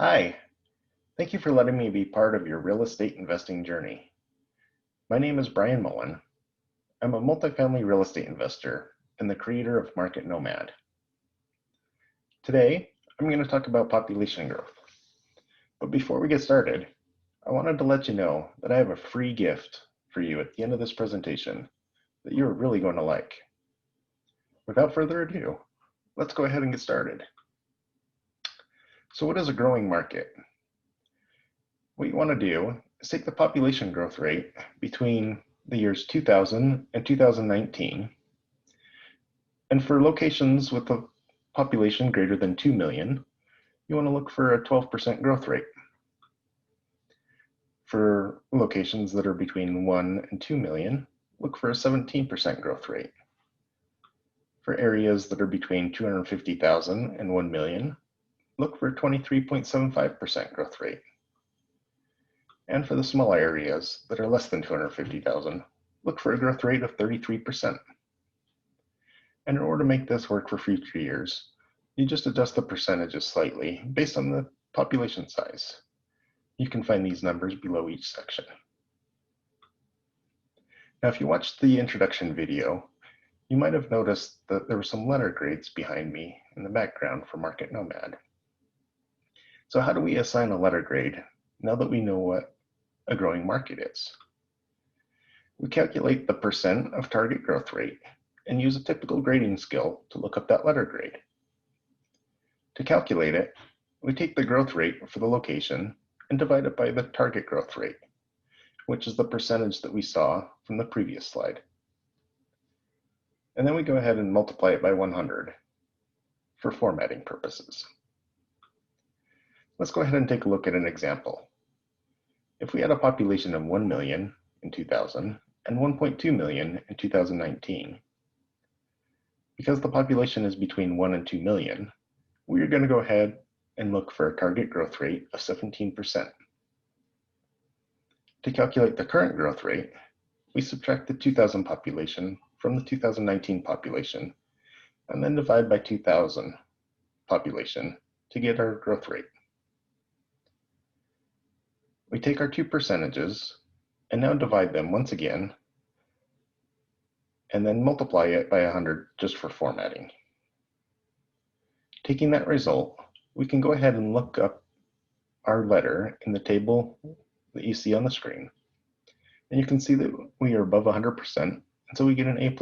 Hi, thank you for letting me be part of your real estate investing journey. My name is Brian Mullen. I'm a multifamily real estate investor and the creator of Market Nomad. Today, I'm going to talk about population growth. But before we get started, I wanted to let you know that I have a free gift for you at the end of this presentation that you're really going to like. Without further ado, let's go ahead and get started. So what is a growing market? What you want to do is take the population growth rate between the years 2000 and 2019, and for locations with a population greater than 2 million, you want to look for a 12% growth rate. For locations that are between 1 and 2 million, look for a 17% growth rate. For areas that are between 250,000 and 1 million, look for a 23.75% growth rate. And for the smaller areas that are less than 250,000, look for a growth rate of 33%. And in order to make this work for future years, you just adjust the percentages slightly based on the population size. You can find these numbers below each section. Now, if you watched the introduction video, you might have noticed that there were some letter grades behind me in the background for Market Nomad. So how do we assign a letter grade now that we know what a growing market is? We calculate the percent of target growth rate and use a typical grading skill to look up that letter grade. To calculate it, we take the growth rate for the location and divide it by the target growth rate, which is the percentage that we saw from the previous slide. And then we go ahead and multiply it by 100 for formatting purposes. Let's go ahead and take a look at an example. If we had a population of 1 million in 2000 and 1.2 million in 2019, because the population is between 1 and 2 million, we are going to go ahead and look for a target growth rate of 17%. To calculate the current growth rate, we subtract the 2000 population from the 2019 population and then divide by 2000 population to get our growth rate. We take our two percentages and now divide them once again and then multiply it by 100 just for formatting. Taking that result, we can go ahead and look up our letter in the table that you see on the screen. And you can see that we are above 100%, and so we get an A+.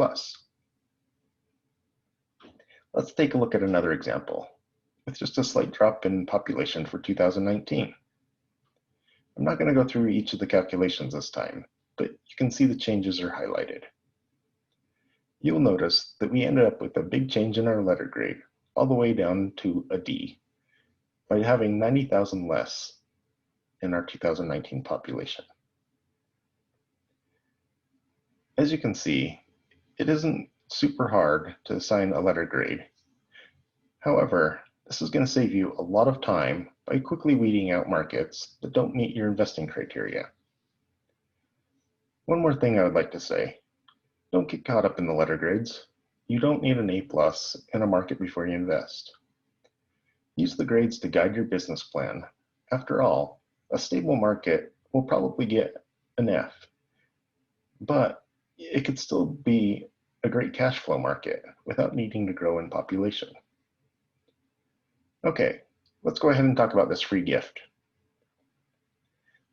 Let's take a look at another example with just a slight drop in population for 2019. I'm not going to go through each of the calculations this time, but you can see the changes are highlighted. You'll notice that we ended up with a big change in our letter grade all the way down to a D by having 90,000 less in our 2019 population. As you can see, it isn't super hard to assign a letter grade. However, this is going to save you a lot of time by quickly weeding out markets that don't meet your investing criteria. One more thing I would like to say. Don't get caught up in the letter grades. You don't need an A+ in a market before you invest. Use the grades to guide your business plan. After all, a stable market will probably get an F, but it could still be a great cash flow market without needing to grow in population. Okay, let's go ahead and talk about this free gift.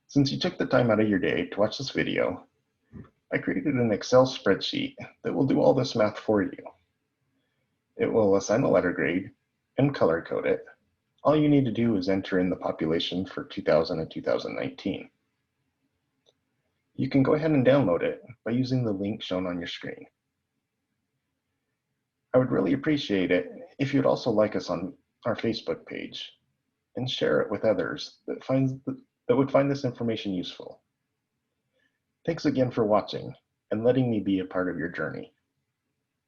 Since you took the time out of your day to watch this video, I created an Excel spreadsheet that will do all this math for you. It will assign a letter grade and color code it. All you need to do is enter in the population for 2000 and 2019. You can go ahead and download it by using the link shown on your screen. I would really appreciate it if you'd also like us on our Facebook page and share it with others that would find this information useful. Thanks again for watching and letting me be a part of your journey.